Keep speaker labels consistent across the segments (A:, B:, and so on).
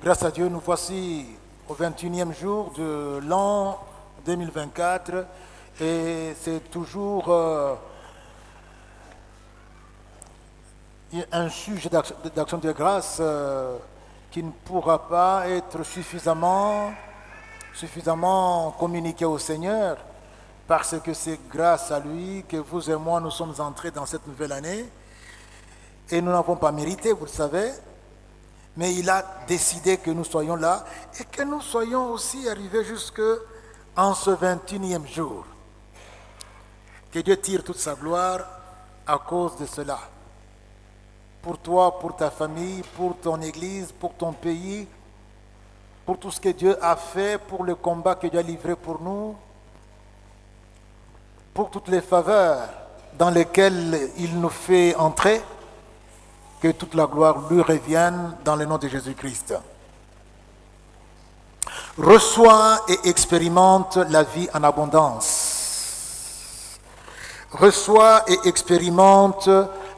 A: Grâce à Dieu, nous voici au 21e jour de l'an 2024 et c'est toujours un sujet d'action de grâce qui ne pourra pas être suffisamment communiqué au Seigneur parce que c'est grâce à lui que vous et moi nous sommes entrés dans cette nouvelle année et nous n'avons pas mérité, vous le savez. Mais il a décidé que nous soyons là et que nous soyons aussi arrivés jusqu'en ce 21e jour. Que Dieu tire toute sa gloire à cause de cela. Pour toi, pour ta famille, pour ton église, pour ton pays, pour tout ce que Dieu a fait, pour le combat que Dieu a livré pour nous, pour toutes les faveurs dans lesquelles il nous fait entrer. Que toute la gloire lui revienne dans le nom de Jésus-Christ. Reçois et expérimente la vie en abondance. Reçois et expérimente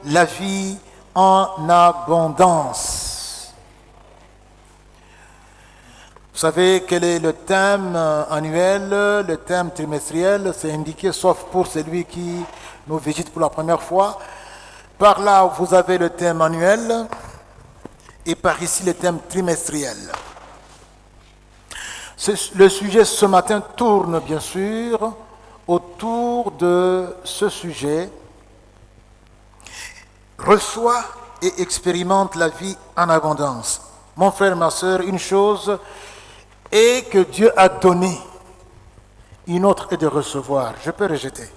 A: la vie en abondance. Vous savez quel est le thème annuel, le thème trimestriel, c'est indiqué sauf pour celui qui nous visite pour la première fois. Par là, vous avez le thème annuel et par ici le thème trimestriel. Le sujet ce matin tourne bien sûr autour de ce sujet. Reçois et expérimente la vie en abondance. Mon frère, ma soeur, une chose est que Dieu a donné, une autre est de recevoir. Je peux rejeter.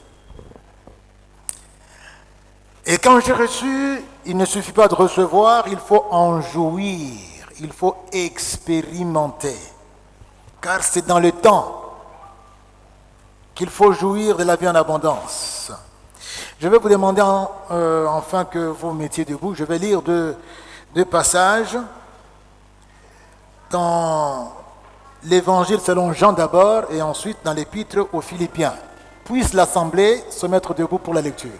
A: Et quand j'ai reçu, il ne suffit pas de recevoir, il faut en jouir, il faut expérimenter. Car c'est dans le temps qu'il faut jouir de la vie en abondance. Je vais vous demander enfin que vous mettiez debout. Je vais lire deux passages dans l'évangile selon Jean d'abord et ensuite dans l'épître aux Philippiens. Puisse l'assemblée se mettre debout pour la lecture.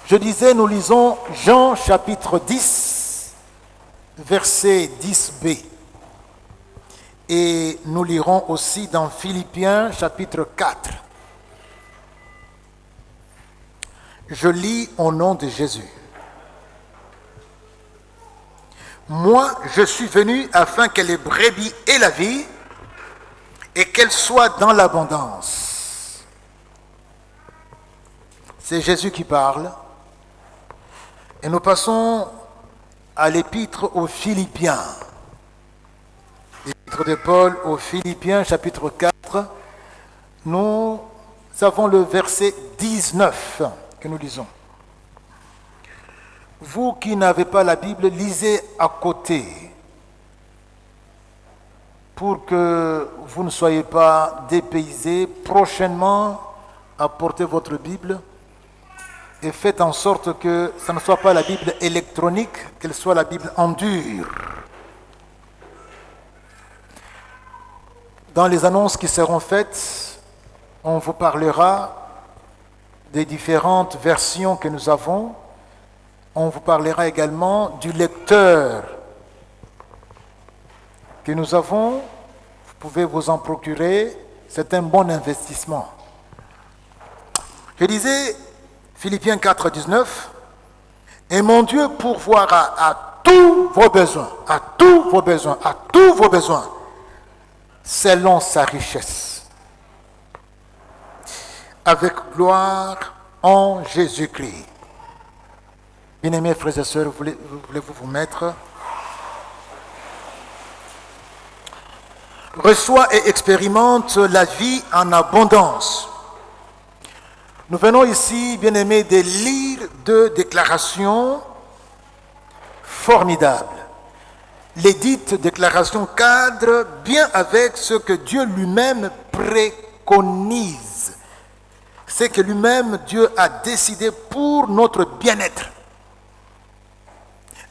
A: Je disais, nous lisons Jean chapitre 10, verset 10b. Et nous lirons aussi dans Philippiens chapitre 4. Je lis au nom de Jésus. Moi, je suis venu afin que les brebis aient la vie et qu'elles soient dans l'abondance. C'est Jésus qui parle. Et nous passons à l'épître aux Philippiens. L'épître de Paul aux Philippiens, chapitre 4. Nous avons le verset 19 que nous lisons. Vous qui n'avez pas la Bible, lisez à côté pour que vous ne soyez pas dépaysés. Prochainement, apportez votre Bible. Et faites en sorte que ça ne soit pas la Bible électronique, qu'elle soit la Bible en dur. Dans les annonces qui seront faites, on vous parlera des différentes versions que nous avons. On vous parlera également du lecteur que nous avons. Vous pouvez vous en procurer. C'est un bon investissement. Je disais... Philippiens 4, 19, et mon Dieu pourvoira à tous vos besoins, à tous vos besoins, à tous vos besoins, selon sa richesse, avec gloire en Jésus-Christ. Bien-aimés frères et sœurs, voulez-vous vous mettre? Reçois et expérimente la vie en abondance. Nous venons ici, bien-aimés, de lire deux déclarations formidables. Les dites déclarations cadrent bien avec ce que Dieu lui-même préconise. C'est que lui-même, Dieu a décidé pour notre bien-être.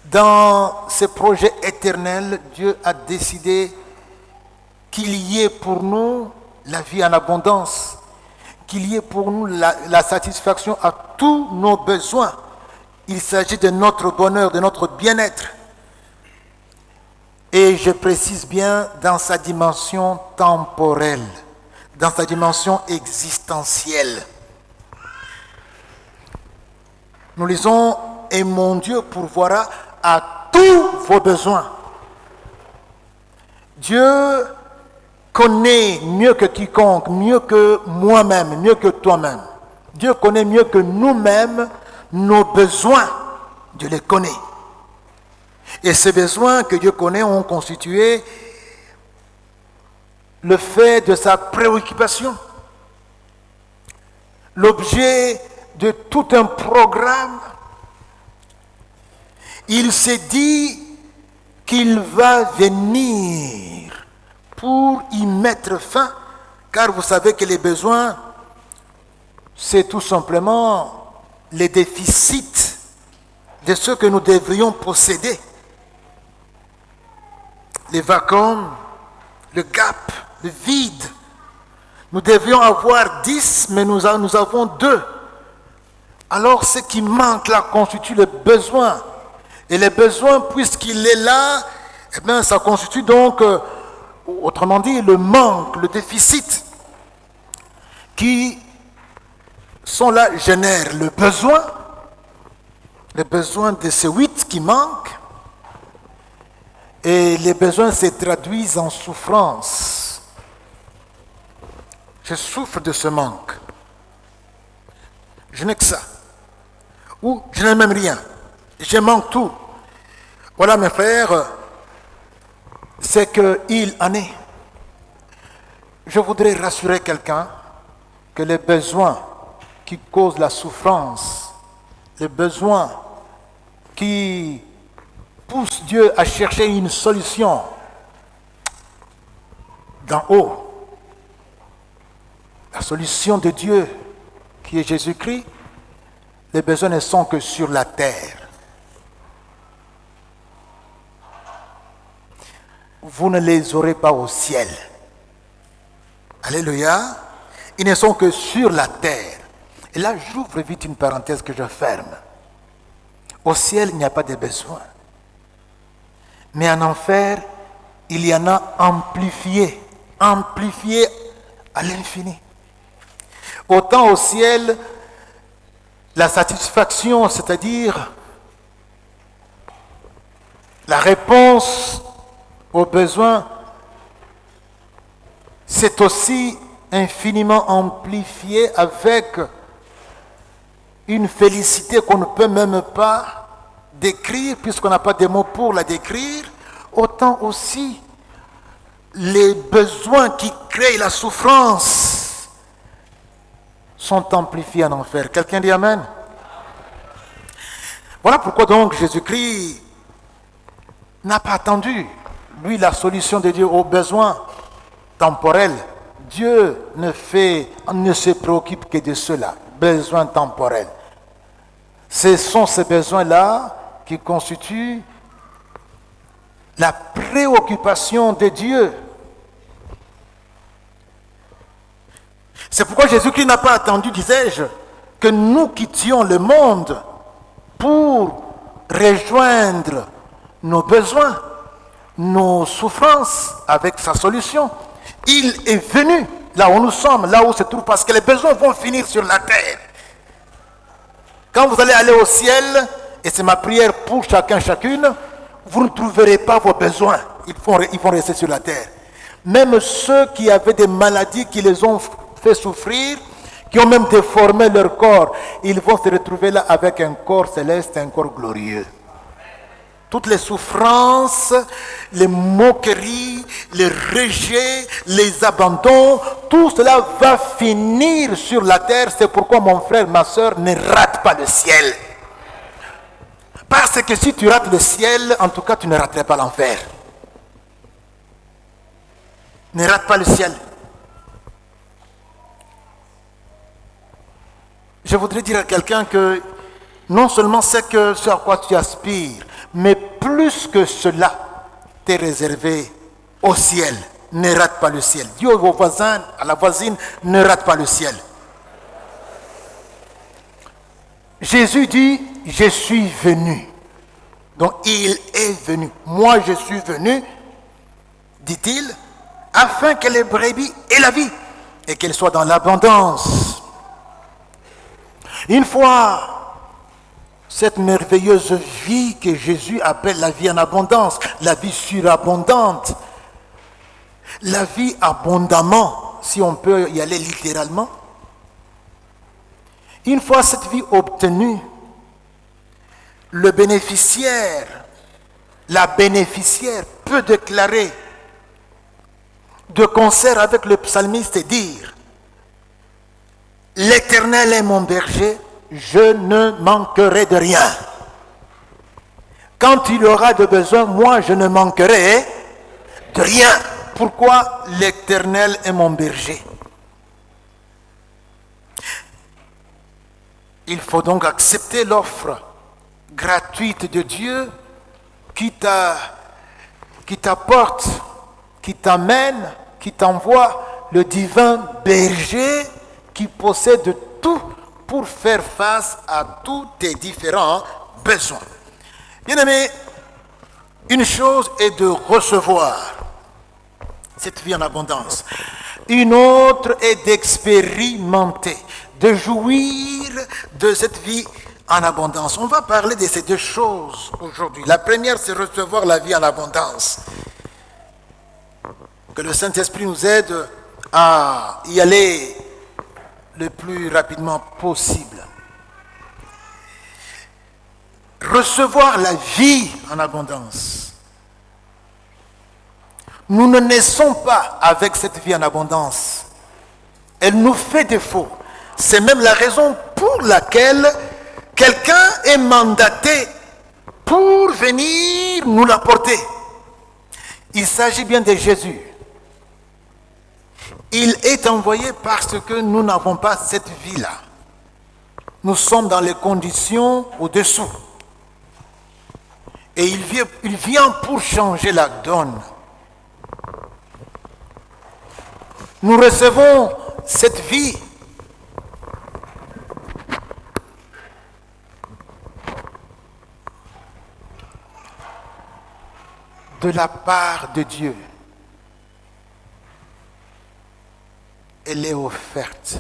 A: Dans ses projets éternels, Dieu a décidé qu'il y ait pour nous la vie en abondance. Qu'il y ait pour nous la satisfaction à tous nos besoins. Il s'agit de notre bonheur, de notre bien-être. Et je précise bien dans sa dimension temporelle, dans sa dimension existentielle. Nous lisons, et mon Dieu pourvoira à tous vos besoins. Dieu connaît mieux que quiconque, mieux que moi-même, mieux que toi-même. Dieu connaît mieux que nous-mêmes nos besoins. Dieu les connaît. Et ces besoins que Dieu connaît ont constitué le fait de sa préoccupation, l'objet de tout un programme. Il s'est dit qu'il va venir pour y mettre fin, car vous savez que les besoins, c'est tout simplement les déficits de ce que nous devrions posséder. Les vacuums, le gap, le vide. Nous devions avoir 10, mais nous avons 2. Alors ce qui manque là constitue le besoin. Et le besoin, puisqu'il est là, eh bien, ça constitue donc, autrement dit, le manque, le déficit, qui sont là, génèrent le besoin de ces 8 qui manquent. Et les besoins se traduisent en souffrance. Je souffre de ce manque. Je n'ai que ça. Ou je n'ai même rien. Je manque tout. Voilà mes frères, c'est qu'il en est. Je voudrais rassurer quelqu'un que les besoins qui causent la souffrance, les besoins qui pousse Dieu à chercher une solution d'en haut. La solution de Dieu, qui est Jésus-Christ, les besoins ne sont que sur la terre. Vous ne les aurez pas au ciel. Alléluia. Ils ne sont que sur la terre. Et là, j'ouvre vite une parenthèse que je ferme. Au ciel, il n'y a pas de besoin. Mais en enfer, il y en a amplifié à l'infini. Autant au ciel, la satisfaction, c'est-à-dire la réponse aux besoins, c'est aussi infiniment amplifié avec une félicité qu'on ne peut même pas décrire, puisqu'on n'a pas de mots pour la décrire. Autant aussi les besoins qui créent la souffrance sont amplifiés en enfer. Quelqu'un dit Amen? Voilà pourquoi donc Jésus-Christ n'a pas attendu, lui, la solution de Dieu aux besoins temporels. Dieu ne se préoccupe que de cela, besoins temporels. Ce sont ces besoins-là qui constituent la préoccupation de Dieu. C'est pourquoi Jésus-Christ n'a pas attendu, disais-je, que nous quittions le monde pour rejoindre nos besoins, nos souffrances avec sa solution. Il est venu là où nous sommes, là où se trouve, parce que les besoins vont finir sur la terre. Quand vous allez aller au ciel, et c'est ma prière pour chacun, chacune, vous ne trouverez pas vos besoins. Ils vont rester sur la terre. Même ceux qui avaient des maladies qui les ont fait souffrir, qui ont même déformé leur corps, ils vont se retrouver là avec un corps céleste, un corps glorieux. Toutes les souffrances, les moqueries, les rejets, les abandons, tout cela va finir sur la terre. C'est pourquoi mon frère, ma soeur, ne rate pas le ciel. Parce que si tu rates le ciel, en tout cas, tu ne raterais pas l'enfer. Ne rate pas le ciel. Je voudrais dire à quelqu'un que non seulement c'est que ce à quoi tu aspires, mais plus que cela t'est réservé au ciel. Ne rate pas le ciel. Dis au voisin, à la voisine, ne rate pas le ciel. Jésus dit, je suis venu. Donc il est venu. Moi je suis venu, dit-il, afin que les brebis aient la vie et qu'elles soient dans l'abondance. Une fois cette merveilleuse vie que Jésus appelle la vie en abondance, la vie surabondante, la vie abondamment, si on peut y aller littéralement. Une fois cette vie obtenue, le bénéficiaire, la bénéficiaire peut déclarer de concert avec le psalmiste et dire: l'Éternel est mon berger, je ne manquerai de rien. Quand il aura de besoin, moi je ne manquerai de rien. Pourquoi? L'Éternel est mon berger. Il faut donc accepter l'offre gratuite de Dieu qui t'apporte, qui t'amène, qui t'envoie le divin berger qui possède tout pour faire face à tous tes différents besoins. Bien-aimés, une chose est de recevoir cette vie en abondance. Une autre est d'expérimenter, de jouir de cette vie en abondance. On va parler de ces deux choses aujourd'hui. La première, c'est recevoir la vie en abondance. Que le Saint-Esprit nous aide à y aller le plus rapidement possible. Recevoir la vie en abondance. Nous ne naissons pas avec cette vie en abondance. Elle nous fait défaut. C'est même la raison pour laquelle quelqu'un est mandaté pour venir nous l'apporter. Il s'agit bien de Jésus. Il est envoyé parce que nous n'avons pas cette vie-là. Nous sommes dans les conditions au-dessous. Et il vient pour changer la donne. Nous recevons cette vie de la part de Dieu. Elle est offerte.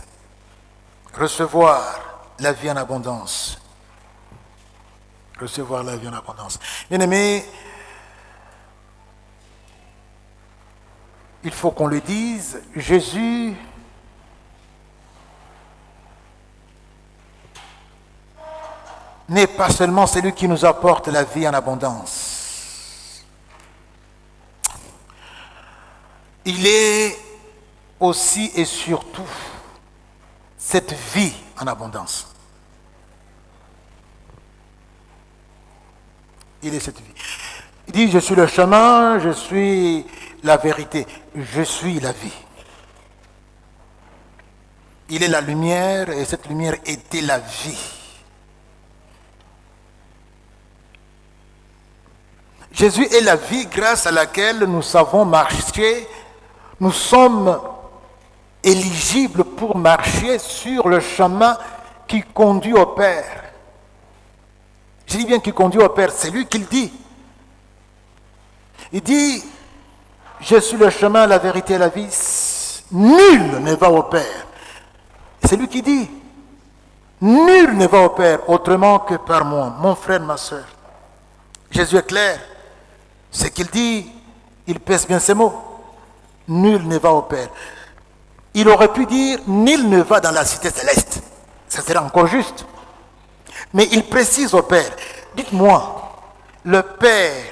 A: Recevoir la vie en abondance. Recevoir la vie en abondance. Bien-aimés, il faut qu'on le dise, Jésus n'est pas seulement celui qui nous apporte la vie en abondance. Il est aussi et surtout cette vie en abondance. Il est cette vie. Il dit, je suis le chemin, je suis la vérité, je suis la vie. Il est la lumière et cette lumière était la vie. Jésus est la vie grâce à laquelle nous savons marcher. Nous sommes éligibles pour marcher sur le chemin qui conduit au Père. Je dis bien qui conduit au Père, c'est lui qui le dit. Il dit, je suis le chemin, la vérité et la vie. Nul ne va au Père. C'est lui qui dit, nul ne va au Père autrement que par moi, mon frère, ma soeur. Jésus est clair. Ce qu'il dit, il pèse bien ses mots. Nul ne va au Père. Il aurait pu dire, nul ne va dans la cité céleste. Ça serait encore juste. Mais il précise au Père, dites-moi, le Père,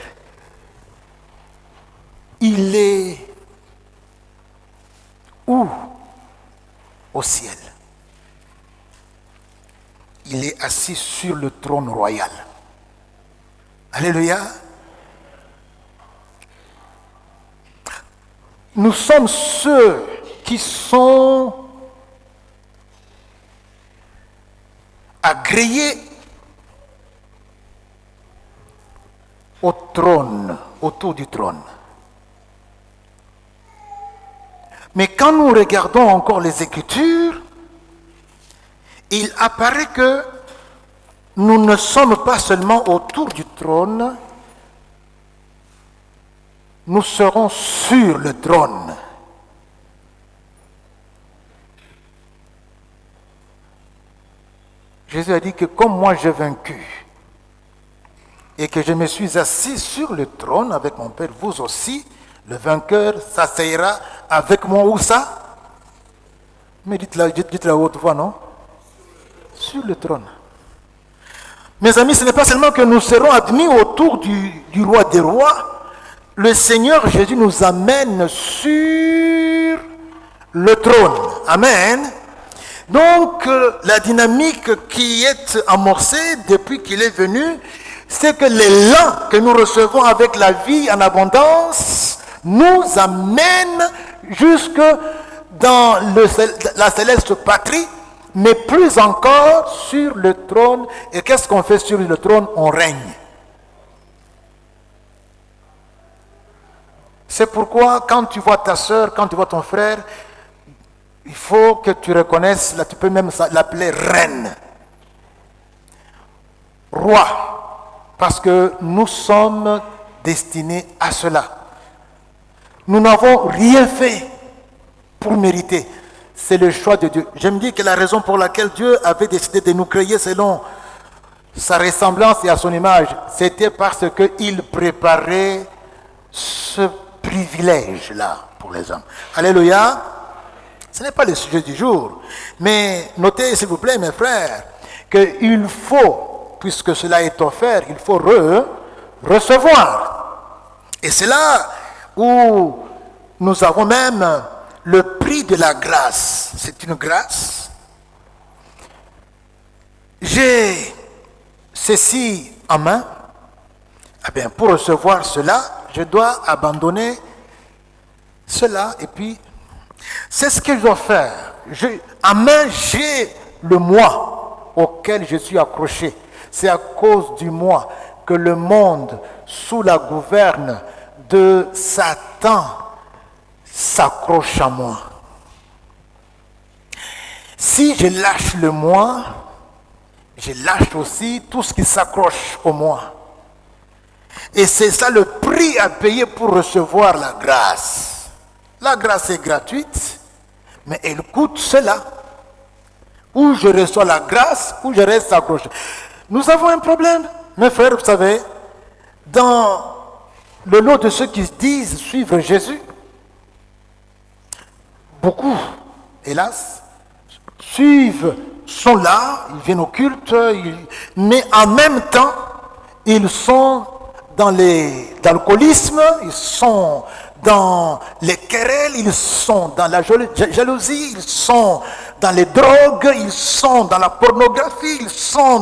A: il est où? Au ciel. Il est assis sur le trône royal. Alléluia. Nous sommes ceux qui sont agréés au trône, autour du trône. Mais quand nous regardons encore les Écritures, il apparaît que nous ne sommes pas seulement autour du trône, nous serons sur le trône. Jésus a dit que comme moi j'ai vaincu et que je me suis assis sur le trône avec mon Père, vous aussi, le vainqueur s'asseyera avec moi où ça? Mais dites-la haute voix, non? Sur le trône. Mes amis, ce n'est pas seulement que nous serons admis autour du roi des rois. Le Seigneur Jésus nous amène sur le trône. Amen. Donc, la dynamique qui est amorcée depuis qu'il est venu, c'est que l'élan que nous recevons avec la vie en abondance nous amène jusque dans la céleste patrie, mais plus encore sur le trône. Et qu'est-ce qu'on fait sur le trône? On règne. C'est pourquoi quand tu vois ta soeur, quand tu vois ton frère, il faut que tu reconnaisses, là tu peux même l'appeler reine, roi, parce que nous sommes destinés à cela. Nous n'avons rien fait pour mériter. C'est le choix de Dieu. Je me dis que la raison pour laquelle Dieu avait décidé de nous créer selon sa ressemblance et à son image, c'était parce qu'il préparait ce privilège-là pour les hommes. Alléluia. Ce n'est pas le sujet du jour. Mais notez, s'il vous plaît, mes frères, qu'il faut, puisque cela est offert, il faut recevoir. Et c'est là où nous avons même le prix de la grâce. C'est une grâce. J'ai ceci en main. Eh bien, pour recevoir cela, je dois abandonner cela. Et puis, c'est ce que je dois faire. En main, j'ai le moi auquel je suis accroché. C'est à cause du moi que le monde, sous la gouverne de Satan, s'accroche à moi. Si je lâche le moi, je lâche aussi tout ce qui s'accroche au moi. Et c'est ça le prix à payer pour recevoir la grâce. La grâce est gratuite, mais elle coûte cela. Ou je reçois la grâce, ou je reste accroché. Nous avons un problème, mes frères, vous savez, dans le lot de ceux qui disent suivre Jésus. Beaucoup, hélas, sont là, ils viennent au culte, mais en même temps, ils sont dans l'alcoolisme, ils sont dans les querelles, ils sont dans la jalousie, ils sont dans les drogues, ils sont dans la pornographie, ils sont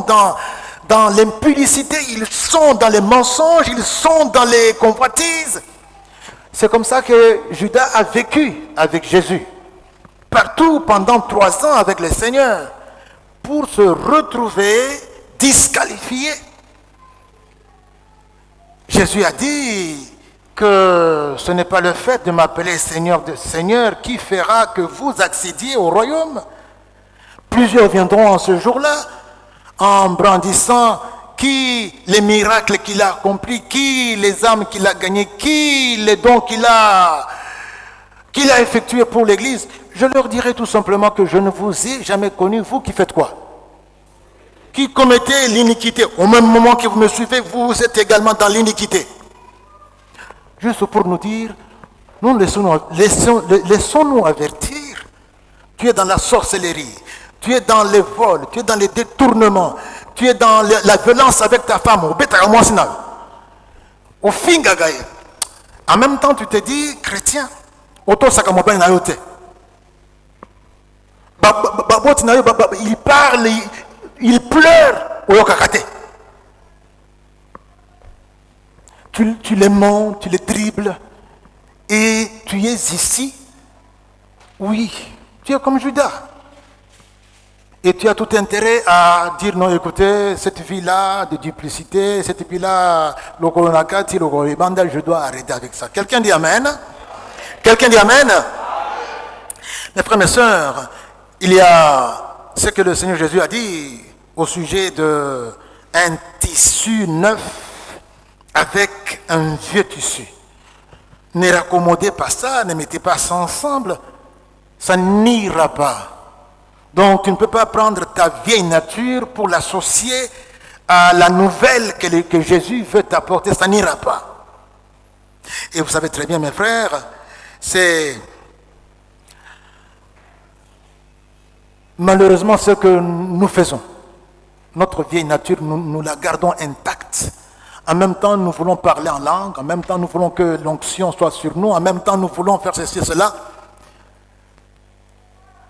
A: dans l'impudicité, ils sont dans les mensonges, ils sont dans les convoitises. C'est comme ça que Judas a vécu avec Jésus. Partout pendant 3 ans avec le Seigneur, pour se retrouver disqualifié. Jésus a dit que ce n'est pas le fait de m'appeler Seigneur de Seigneur qui fera que vous accédiez au royaume. Plusieurs viendront en ce jour-là en brandissant les miracles qu'il a accomplis, les âmes qu'il a gagnées, les dons qu'il a effectués pour l'Église. Je leur dirai tout simplement que je ne vous ai jamais connu, vous qui faites quoi? Qui commettez l'iniquité. Au même moment que vous me suivez, vous êtes également dans l'iniquité. Juste pour nous dire, nous laissons-nous avertir. Tu es dans la sorcellerie, tu es dans les vols, tu es dans les détournements, tu es dans la violence avec ta femme. En même temps, tu te dis chrétien. Il parle, il pleure. Tu les mens, tu les dribbles. Et tu es ici. Oui, tu es comme Judas. Et tu as tout intérêt à dire non, écoutez, cette vie-là de duplicité, cette vie-là, je dois arrêter avec ça. Quelqu'un dit Amen? Quelqu'un dit Amen? Mes frères, mes sœurs, il y a ce que le Seigneur Jésus a dit au sujet de un tissu neuf avec un vieux tissu. Ne raccommodez pas ça, ne mettez pas ça ensemble, ça n'ira pas. Donc tu ne peux pas prendre ta vieille nature pour l'associer à la nouvelle que Jésus veut t'apporter, ça n'ira pas. Et vous savez très bien, mes frères, c'est malheureusement ce que nous faisons. Notre vieille nature, nous la gardons intacte. En même temps, nous voulons parler en langue. En même temps, nous voulons que l'onction soit sur nous. En même temps, nous voulons faire ceci et cela.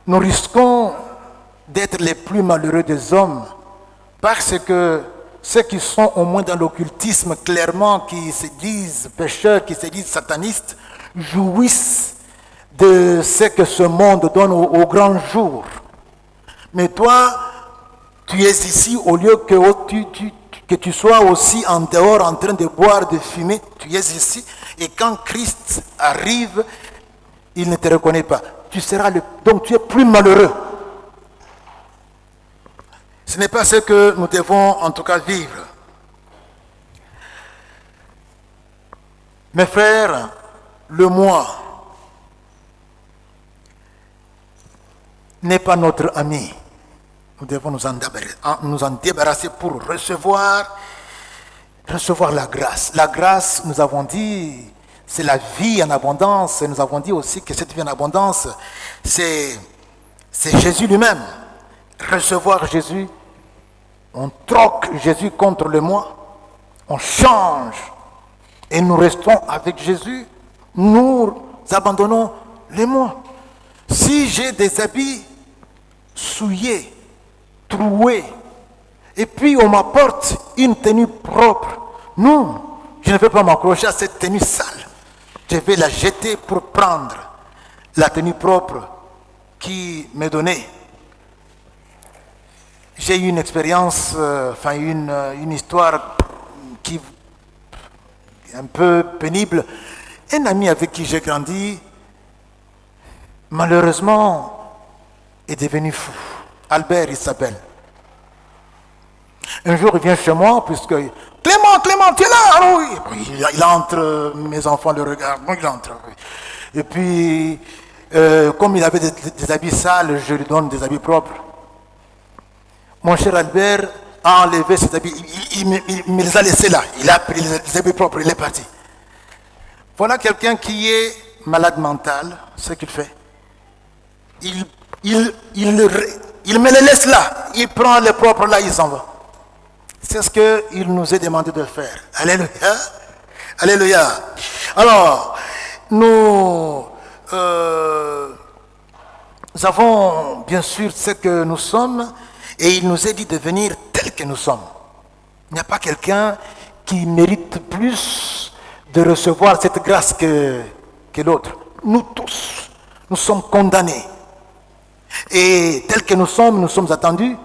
A: Nous risquons d'être les plus malheureux des hommes parce que ceux qui sont au moins dans l'occultisme, clairement, qui se disent pécheurs, qui se disent satanistes, jouissent de ce que ce monde donne au grand jour. Mais toi, tu es ici au lieu que tu sois aussi en dehors en train de boire, de fumer. Tu es ici et quand Christ arrive, il ne te reconnaît pas. Donc tu es plus malheureux. Ce n'est pas ce que nous devons en tout cas vivre. Mes frères, le moi n'est pas notre ami. Nous devons nous en débarrasser pour recevoir la grâce. La grâce, nous avons dit, c'est la vie en abondance. Et nous avons dit aussi que cette vie en abondance, c'est Jésus lui-même. Recevoir Jésus, on troque Jésus contre le moi, on change et nous restons avec Jésus. Nous abandonnons le moi. Si j'ai des habits souillés, troués, et puis on m'apporte une tenue propre, non, je ne vais pas m'accrocher à cette tenue sale. Je vais la jeter pour prendre la tenue propre qui m'est donnée. J'ai eu une expérience, une histoire qui est un peu pénible. Un ami avec qui j'ai grandi, malheureusement, est devenu fou. Albert, il s'appelle. Un jour, il vient chez moi, puisque Clément, tu es là? Ah oui. Il entre, mes enfants le regardent, il entre. Et puis, comme il avait des habits sales, je lui donne des habits propres. Mon cher Albert a enlevé ses habits, il me les a laissés là. Il a pris les habits propres, il est parti. Voilà quelqu'un qui est malade mental, ce qu'il fait. Il me les laisse là, il prend les propres là, il s'en va. C'est ce qu'il nous est demandé de faire. Alléluia. Alléluia. Alors, nous avons bien sûr ce que nous sommes et il nous est dit de venir tel que nous sommes. Il n'y a pas quelqu'un qui mérite plus de recevoir cette grâce que l'autre. Nous tous, nous sommes condamnés. Et tel que nous sommes attendus,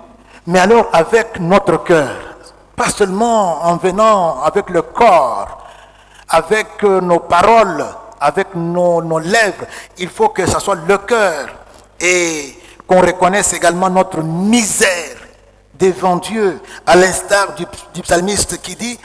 A: mais alors avec notre cœur. Pas seulement en venant avec le corps, avec nos paroles, avec nos lèvres. Il faut que ce soit le cœur et qu'on reconnaisse également notre misère devant Dieu, à l'instar du psalmiste qui dit,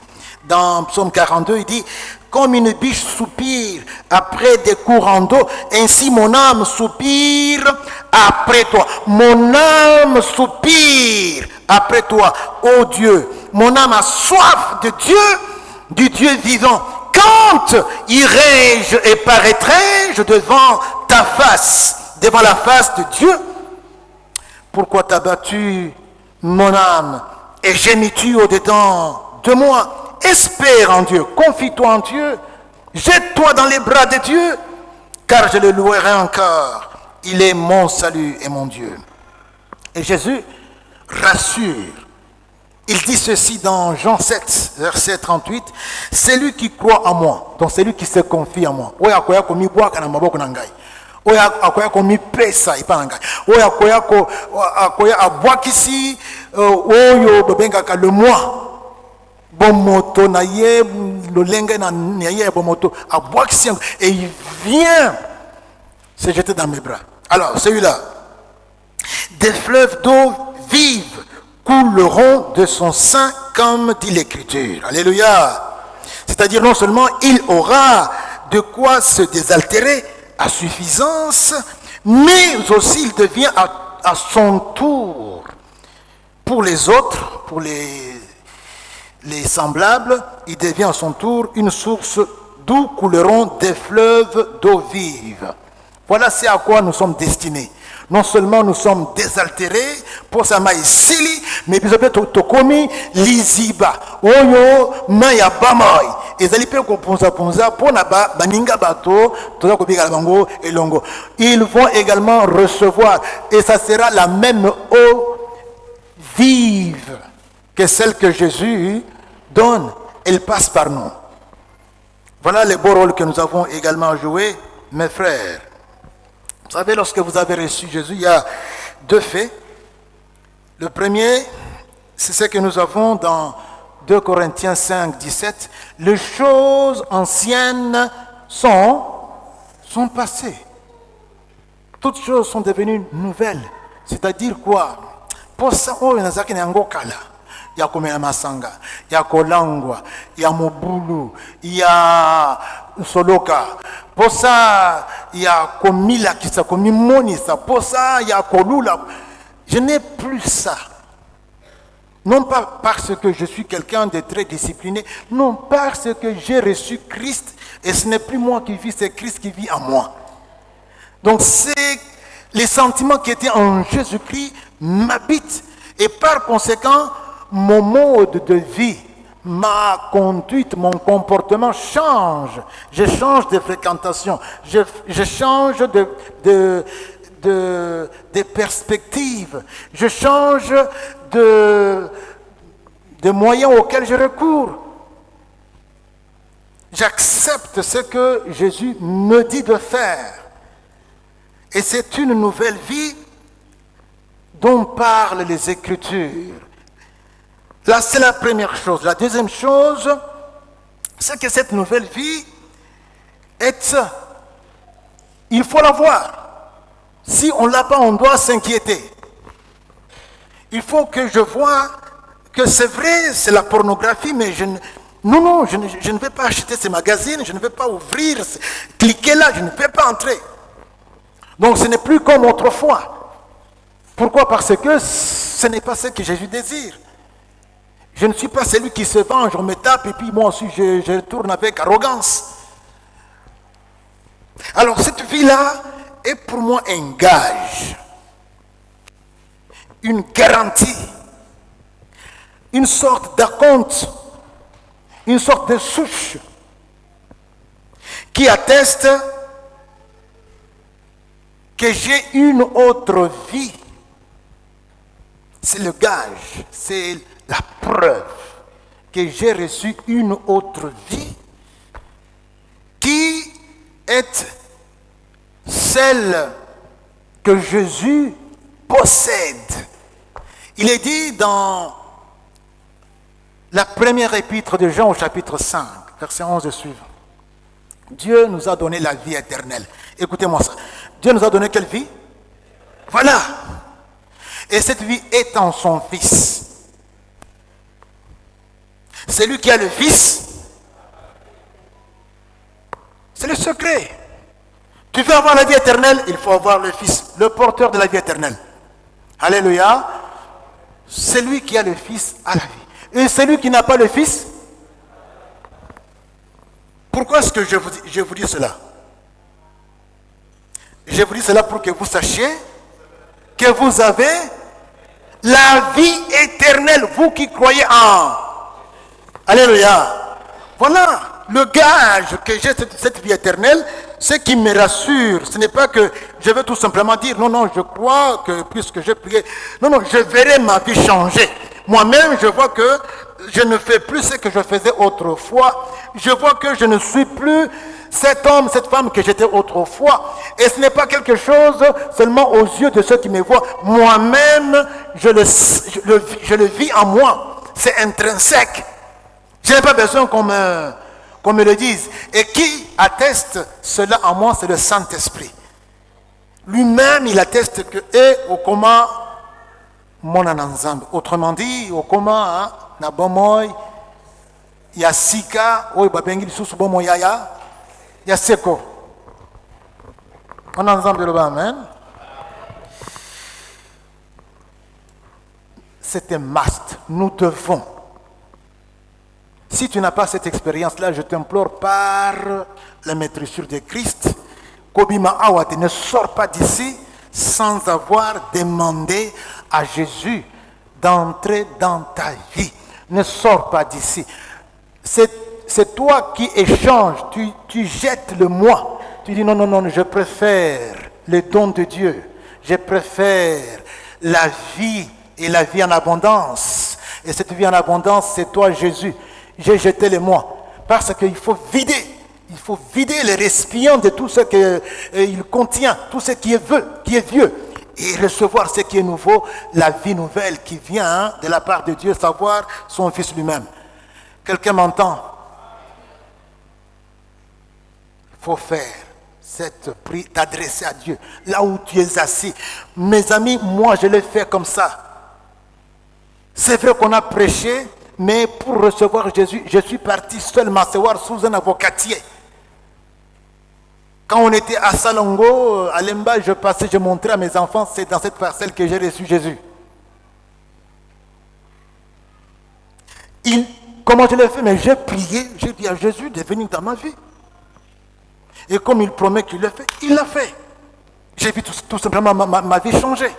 A: dans Psaume 42, il dit, comme une biche soupire après des courants d'eau, ainsi mon âme soupire après toi. Mon âme soupire après toi, ô Dieu. Mon âme a soif de Dieu, du Dieu vivant. Quand irai-je et paraîtrai-je devant ta face, devant la face de Dieu? Pourquoi t'as battu mon âme et gémis-tu au-dedans de moi? Espère en Dieu, confie-toi en Dieu, jette-toi dans les bras de Dieu, car je le louerai encore. Il est mon salut et mon Dieu. Et Jésus rassure. Il dit ceci dans Jean 7, verset 38. Celui qui croit en moi, donc celui qui se confie en moi. Oya akoya ko mi pesa ipanga. Oya akoya abwakisi oyo bobenga ka le moi. Bomoto na ye lolenga na ye bomoto abwakisi et il vient se jeter dans mes bras. Alors celui-là, des fleuves d'eau vive couleront de son sein comme dit l'Écriture. Alléluia. C'est-à-dire non seulement il aura de quoi se désaltérer à suffisance, mais aussi il devient à son tour, pour les autres, pour les semblables, il devient à son tour une source d'où couleront des fleuves d'eau vive. Voilà c'est à quoi nous sommes destinés. Non seulement nous sommes désaltérés pour sa maïsili, mais puis tokomi liziba oyo maya bamoy ezali pe ko ponza pona ba baninga bato toza ko bigala bango elongo. Ils vont également recevoir, et ça sera la même eau vive que celle que Jésus donne. Elle passe par nous. Voilà les beaux rôles que nous avons également joués, mes frères. Vous savez, lorsque vous avez reçu Jésus, il y a deux faits. Le premier, c'est ce que nous avons dans 2 Corinthiens 5, 17. Les choses anciennes sont passées. Toutes choses sont devenues nouvelles. C'est-à-dire quoi? Pour ça, il y a komena masanga, il y a kolangwa, il y a mobulu, il y a soloka. Pour ça, il y a komila kisa, komimonisa. Pour ça, il y a kolula. Je n'ai plus ça. Non pas parce que je suis quelqu'un de très discipliné, non parce que j'ai reçu Christ et ce n'est plus moi qui vis, c'est Christ qui vit en moi. Donc c'est les sentiments qui étaient en Jésus-Christ m'habitent et par conséquent, mon mode de vie, ma conduite, mon comportement change. Je change de fréquentation, je change de perspective, je change de moyens auxquels je recours. J'accepte ce que Jésus me dit de faire. Et c'est une nouvelle vie dont parlent les Écritures. Là, c'est la première chose. La deuxième chose, c'est que cette nouvelle vie il faut la voir. Si on ne l'a pas, on doit s'inquiéter. Il faut que je voie que c'est vrai, c'est la pornographie, mais je ne vais pas acheter ces magazines, je ne vais pas ouvrir, cliquer là, je ne vais pas entrer. Donc ce n'est plus comme autrefois. Pourquoi? Parce que ce n'est pas ce que Jésus désire. Je ne suis pas celui qui se venge, on me tape et puis moi aussi je tourne avec arrogance. Alors cette vie-là est pour moi un gage, une garantie, une sorte d'acompte, une sorte de souche qui atteste que j'ai une autre vie. C'est le gage, c'est la preuve que j'ai reçu une autre vie qui est celle que Jésus possède. Il est dit dans la première épître de Jean au chapitre 5, verset 11 et suivant. Dieu nous a donné la vie éternelle. Écoutez-moi ça. Dieu nous a donné quelle vie? Voilà. Et cette vie est en son Fils. Celui qui a le Fils, c'est le secret. Tu veux avoir la vie éternelle, il faut avoir le Fils, le porteur de la vie éternelle. Alléluia. Celui qui a le Fils a la vie. Et celui qui n'a pas le Fils, pourquoi est-ce que je vous dis cela? Je vous dis cela pour que vous sachiez que vous avez la vie éternelle, vous qui croyez en. Alléluia. Voilà le gage que j'ai cette vie éternelle, ce qui me rassure. Ce n'est pas que je veux tout simplement dire, non, je crois que puisque j'ai prié, non, je verrai ma vie changer. Moi-même, je vois que je ne fais plus ce que je faisais autrefois. Je vois que je ne suis plus cet homme, cette femme que j'étais autrefois. Et ce n'est pas quelque chose seulement aux yeux de ceux qui me voient. Moi-même, je le vis en moi. C'est intrinsèque. Je n'ai pas besoin qu'on me le dise. Et qui atteste cela en moi, c'est le Saint-Esprit. Lui-même, il atteste que, au comment, mon ananzambe. Autrement dit, au comment, na bomoi ya sika oyo babengi lisusu bomoi ya seko. On a ensemble le amen. C'est un must. Nous devons. Si tu n'as pas cette expérience-là, je t'implore par la maîtrise de Christ, Kobima Awate, ne sors pas d'ici sans avoir demandé à Jésus d'entrer dans ta vie. Ne sors pas d'ici. C'est toi qui échanges, tu jettes le moi. Tu dis non, je préfère le don de Dieu. Je préfère la vie et la vie en abondance. Et cette vie en abondance, c'est toi Jésus. J'ai jeté le moi. Parce qu'il faut vider. Il faut vider les récipients de tout ce qu'il contient, tout ce qui est vieux. Et recevoir ce qui est nouveau, la vie nouvelle qui vient de la part de Dieu, savoir son Fils lui-même. Quelqu'un m'entend? Il faut faire cette prière, t'adresser à Dieu, là où tu es assis. Mes amis, moi je l'ai fait comme ça. C'est vrai qu'on a prêché, mais pour recevoir Jésus, je suis parti seul m'asseoir sous un avocatier. Quand on était à Salongo, à Lemba, je montrais à mes enfants, c'est dans cette parcelle que j'ai reçu Jésus. Comment je l'ai fait? Mais j'ai prié, j'ai dit à Jésus de venir dans ma vie. Et comme il promet qu'il le fait, il l'a fait. J'ai vu tout simplement ma vie changer.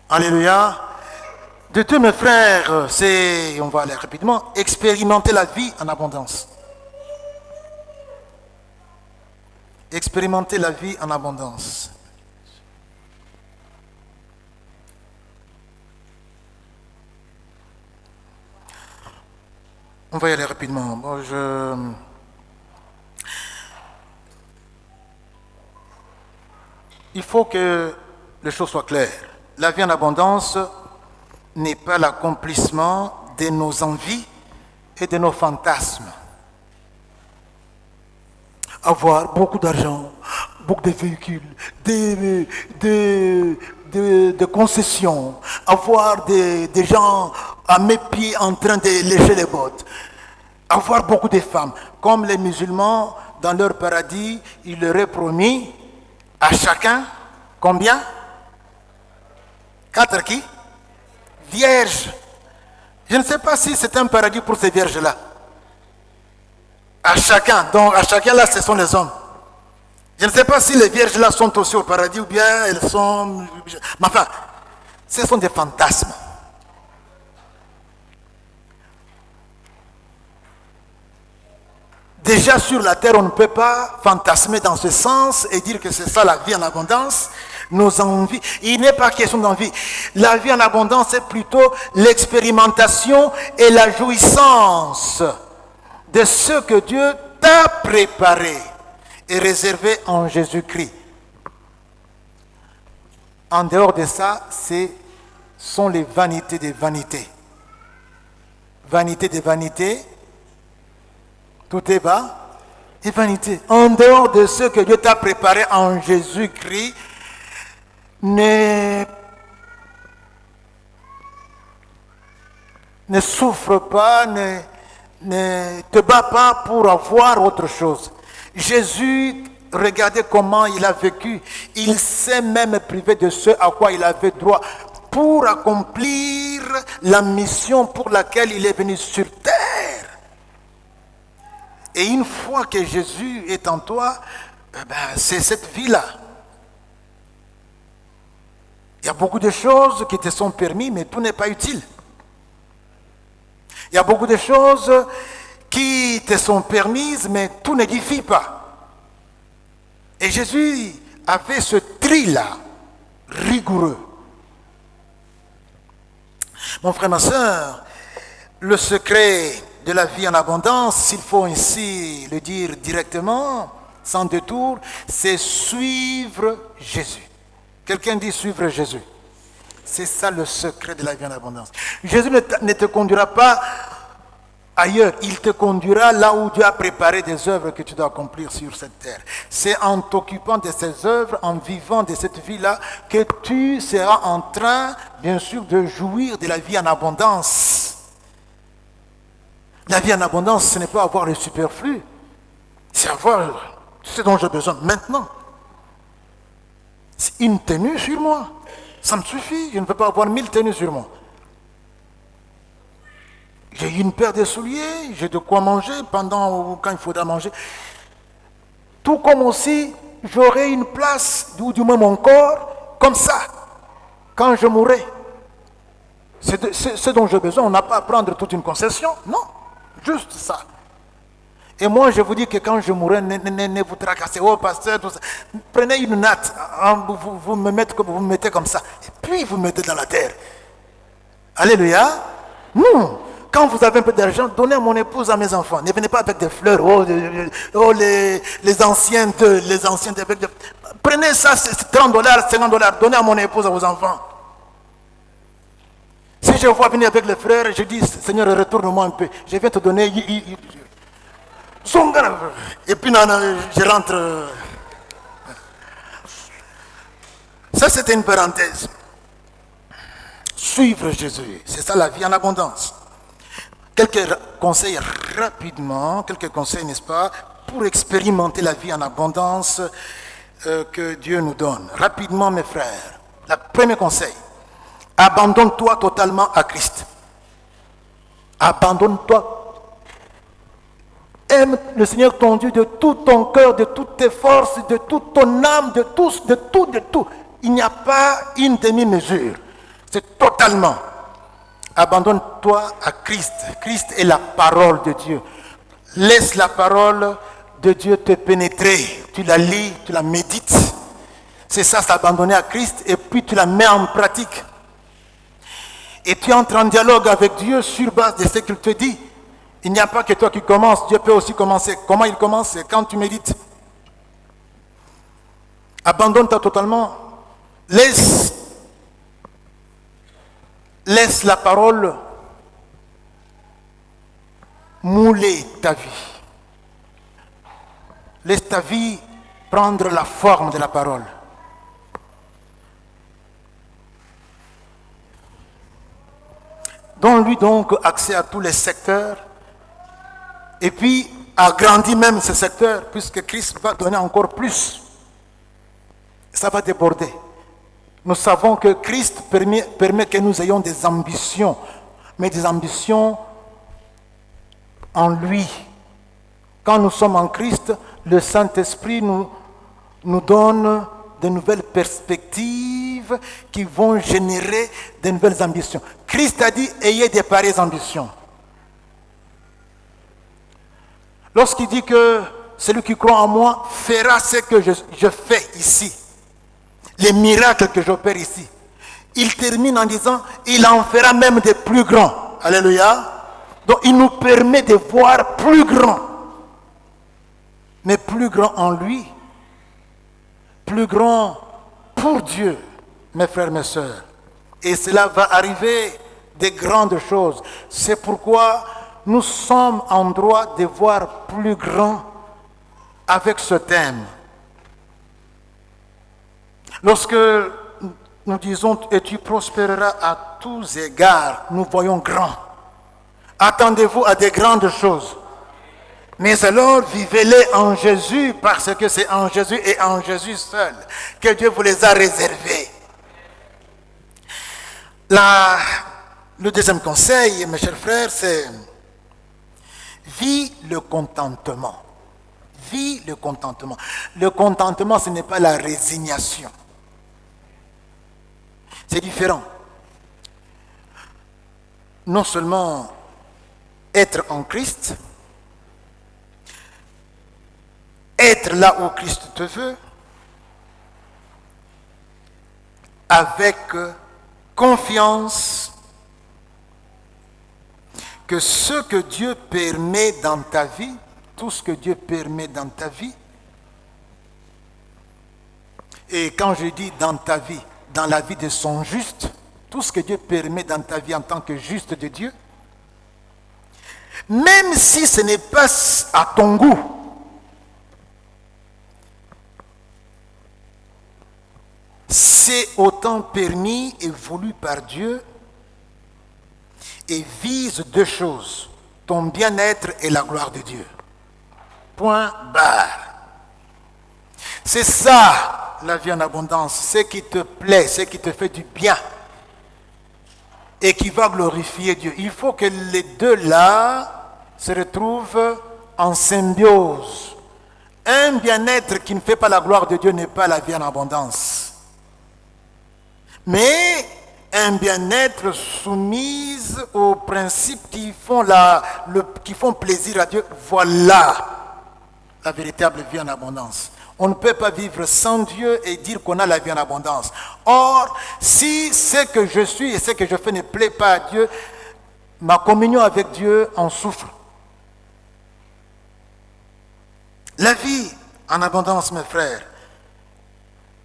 A: Alléluia. De tous mes frères, on va aller rapidement, expérimenter la vie en abondance. Expérimenter la vie en abondance. On va y aller rapidement. Il faut que les choses soient claires. La vie en abondance n'est pas l'accomplissement de nos envies et de nos fantasmes. Avoir beaucoup d'argent, beaucoup de véhicules, de concessions, avoir des gens à mes pieds en train de lécher les bottes, avoir beaucoup de femmes. Comme les musulmans, dans leur paradis, il leur est promis à chacun, combien? 4 qui? Vierges. Je ne sais pas si c'est un paradis pour ces vierges-là. À chacun. Donc à chacun là, ce sont les hommes. Je ne sais pas si les vierges là sont aussi au paradis ou bien elles sont... Mais enfin, ce sont des fantasmes. Déjà sur la terre, on ne peut pas fantasmer dans ce sens et dire que c'est ça la vie en abondance. Nos envies, il n'est pas question d'envie. La vie en abondance, c'est plutôt l'expérimentation et la jouissance de ce que Dieu t'a préparé et réservé en Jésus-Christ. En dehors de ça, sont les vanités des vanités. Vanité des vanités, tout est bas et vanité. En dehors de ce que Dieu t'a préparé en Jésus-Christ, ne souffre pas, ne te bats pas pour avoir autre chose. Jésus, regardez comment il a vécu. Il s'est même privé de ce à quoi il avait droit pour accomplir la mission pour laquelle il est venu sur terre. Et une fois que Jésus est en toi, c'est cette vie-là. Il y a beaucoup de choses qui te sont permises, mais tout n'est pas utile. Il y a beaucoup de choses qui te sont permises, mais tout n'édifie pas. Et Jésus a fait ce tri-là, rigoureux. Mon frère, ma soeur, le secret de la vie en abondance, s'il faut ainsi le dire directement, sans détour, c'est suivre Jésus. Quelqu'un dit suivre Jésus. C'est ça le secret de la vie en abondance. Jésus ne te conduira pas ailleurs. Il te conduira là où Dieu a préparé des œuvres que tu dois accomplir sur cette terre. C'est en t'occupant de ces œuvres, en vivant de cette vie-là, que tu seras en train, bien sûr, de jouir de la vie en abondance. La vie en abondance, ce n'est pas avoir le superflu, c'est avoir ce dont j'ai besoin maintenant. C'est une tenue sur moi. Ça me suffit, je ne veux pas avoir 1000 tenues sur moi. J'ai une paire de souliers, j'ai de quoi manger pendant ou quand il faudra manger. Tout comme aussi, j'aurai une place, ou du moins mon corps, comme ça, quand je mourrai. C'est ce dont j'ai besoin, on n'a pas à prendre toute une concession, non, juste ça. Et moi, je vous dis que quand je mourrai, ne vous tracassez, oh pasteur, tout ça. Prenez une natte, vous me mettez comme ça, et puis vous me mettez dans la terre. Alléluia. Non. Quand vous avez un peu d'argent, donnez à mon épouse, à mes enfants. Ne venez pas avec des fleurs, les anciens de. Prenez ça, c'est $30, $50, donnez à mon épouse, à vos enfants. Si je vois venir avec les frères, je dis, Seigneur, retourne-moi un peu. Je viens te donner. Et puis, je rentre. Ça, c'était une parenthèse. Suivre Jésus, c'est ça la vie en abondance. Quelques conseils rapidement, n'est-ce pas, pour expérimenter la vie en abondance que Dieu nous donne. Rapidement, mes frères. Le premier conseil, abandonne-toi totalement à Christ. Abandonne-toi. Aime le Seigneur ton Dieu de tout ton cœur, de toutes tes forces, de toute ton âme, de tout. Il n'y a pas une demi-mesure. C'est totalement. Abandonne-toi à Christ. Christ est la parole de Dieu. Laisse la parole de Dieu te pénétrer. Tu la lis, tu la médites. C'est ça, s'abandonner à Christ, et puis tu la mets en pratique. Et tu entres en dialogue avec Dieu sur base de ce qu'il te dit. Il n'y a pas que toi qui commences, Dieu peut aussi commencer. Comment il commence? C'est quand tu médites. Abandonne-toi totalement. Laisse la parole mouler ta vie. Laisse ta vie prendre la forme de la parole. Donne-lui donc accès à tous les secteurs. Et puis, agrandis même ce secteur, puisque Christ va donner encore plus. Ça va déborder. Nous savons que Christ permet que nous ayons des ambitions, mais des ambitions en lui. Quand nous sommes en Christ, le Saint-Esprit nous donne de nouvelles perspectives qui vont générer de nouvelles ambitions. Christ a dit, ayez des pareilles ambitions. Lorsqu'il dit que celui qui croit en moi fera ce que je fais ici, les miracles que j'opère ici, il termine en disant, il en fera même des plus grands. Alléluia. Donc il nous permet de voir plus grand, mais plus grand en lui, plus grand pour Dieu, mes frères, mes sœurs. Et cela va arriver des grandes choses. C'est pourquoi nous sommes en droit de voir plus grand avec ce thème. Lorsque nous disons « et tu prospéreras à tous égards », nous voyons grand. Attendez-vous à des grandes choses. Mais alors, vivez-les en Jésus, parce que c'est en Jésus et en Jésus seul que Dieu vous les a réservés. Le deuxième conseil, mes chers frères, c'est vis le contentement. Vis le contentement. Le contentement, ce n'est pas la résignation. C'est différent. Non seulement être en Christ, être là où Christ te veut, avec confiance que ce que Dieu permet dans ta vie, tout ce que Dieu permet dans ta vie, et quand je dis dans ta vie, dans la vie de son juste, tout ce que Dieu permet dans ta vie en tant que juste de Dieu, même si ce n'est pas à ton goût. C'est autant permis et voulu par Dieu et vise deux choses, ton bien-être et la gloire de Dieu. Point barre. C'est ça la vie en abondance, ce qui te plaît, ce qui te fait du bien et qui va glorifier Dieu. Il faut que les deux là se retrouvent en symbiose. Un bien-être qui ne fait pas la gloire de Dieu n'est pas la vie en abondance. Mais un bien-être soumise aux principes qui font plaisir à Dieu, voilà la véritable vie en abondance. On ne peut pas vivre sans Dieu et dire qu'on a la vie en abondance. Or, si ce que je suis et ce que je fais ne plaît pas à Dieu, ma communion avec Dieu en souffre. La vie en abondance, mes frères,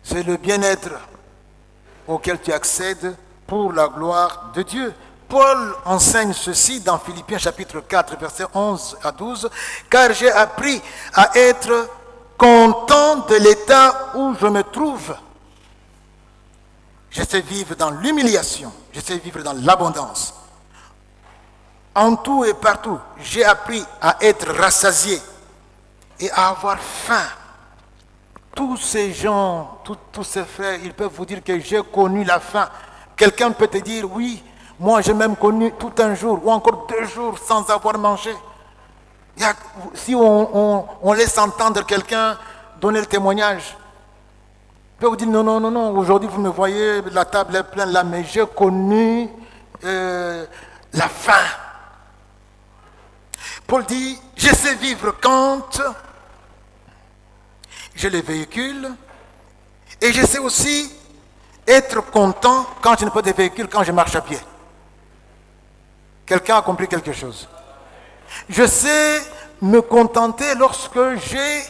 A: c'est le bien-être auquel tu accèdes pour la gloire de Dieu. Paul enseigne ceci dans Philippiens chapitre 4, versets 11 à 12. « Car j'ai appris à être content de l'état où je me trouve. Je sais vivre dans l'humiliation, je sais vivre dans l'abondance. En tout et partout, j'ai appris à être rassasié et à avoir faim. » Tous ces gens, tous ces frères, ils peuvent vous dire que j'ai connu la faim. Quelqu'un peut te dire, oui, moi j'ai même connu tout un jour ou encore 2 jours sans avoir mangé. Si on laisse entendre quelqu'un donner le témoignage, il peut vous dire, non, aujourd'hui vous me voyez, la table est pleine là, mais j'ai connu la faim. Paul dit, je sais vivre quand je les véhicule et je sais aussi être content quand je n'ai pas de véhicule, quand je marche à pied. Quelqu'un a compris quelque chose? Je sais me contenter lorsque j'ai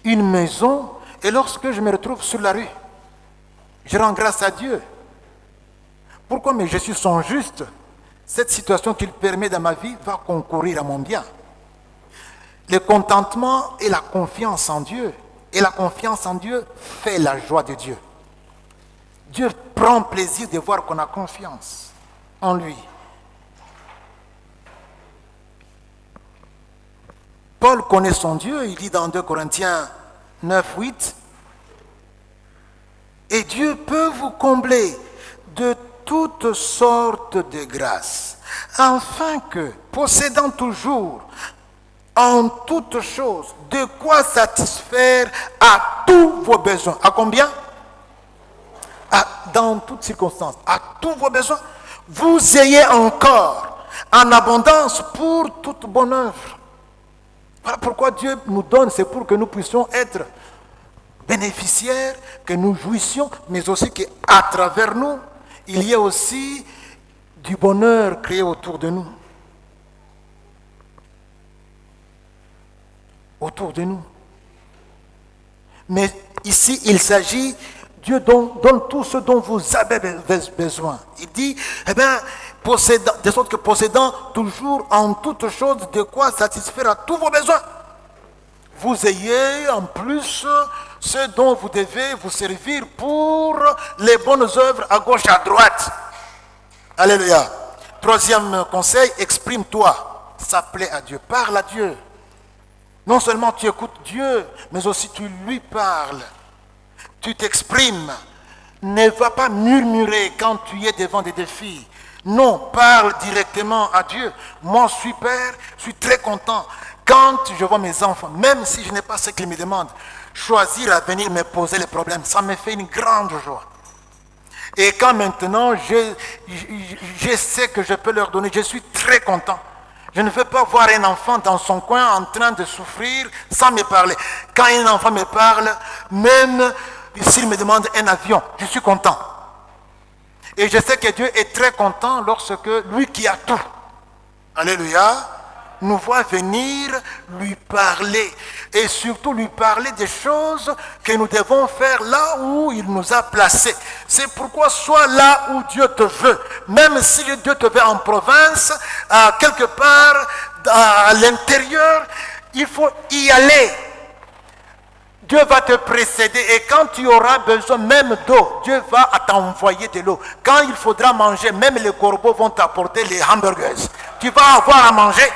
A: une maison et lorsque je me retrouve sur la rue. Je rends grâce à Dieu. Pourquoi? Mais je suis son juste. Cette situation qu'il permet dans ma vie va concourir à mon bien. Le contentement et la confiance en Dieu. Et la confiance en Dieu fait la joie de Dieu. Dieu prend plaisir de voir qu'on a confiance en lui. Paul connaît son Dieu, il dit dans 2 Corinthiens 9, 8, « Et Dieu peut vous combler de toutes sortes de grâces, afin que, possédant toujours en toutes choses, de quoi satisfaire à tous vos besoins. » À combien? Dans toutes circonstances, à tous vos besoins, vous ayez encore en abondance pour toute bonne œuvre. Voilà pourquoi Dieu nous donne, c'est pour que nous puissions être bénéficiaires, que nous jouissions, mais aussi qu'à travers nous, il y ait aussi du bonheur créé autour de nous. Autour de nous. Mais ici, il s'agit, Dieu donne tout ce dont vous avez besoin. Il dit, de sorte que possédant toujours en toutes choses de quoi satisfaire à tous vos besoins. Vous ayez en plus ce dont vous devez vous servir pour les bonnes œuvres à gauche et à droite. Alléluia. 3e conseil, exprime-toi. Ça plaît à Dieu. Parle à Dieu. Non seulement tu écoutes Dieu, mais aussi tu lui parles. Tu t'exprimes. Ne va pas murmurer quand tu es devant des défis. Non, parle directement à Dieu. Moi, je suis père, je suis très content. Quand je vois mes enfants, même si je n'ai pas ce qu'ils me demandent, choisir à venir me poser les problèmes, ça me fait une grande joie. Et quand maintenant, je sais que je peux leur donner, je suis très content. Je ne veux pas voir un enfant dans son coin en train de souffrir sans me parler. Quand un enfant me parle, même s'il me demande un avion, je suis content. Et je sais que Dieu est très content lorsque lui qui a tout, alléluia, nous voit venir lui parler. Et surtout lui parler des choses que nous devons faire là où il nous a placés. C'est pourquoi sois là où Dieu te veut. Même si Dieu te veut en province, quelque part à l'intérieur, il faut y aller. Dieu va te précéder et quand tu auras besoin même d'eau, Dieu va t'envoyer de l'eau. Quand il faudra manger, même les corbeaux vont t'apporter les hamburgers. Tu vas avoir à manger.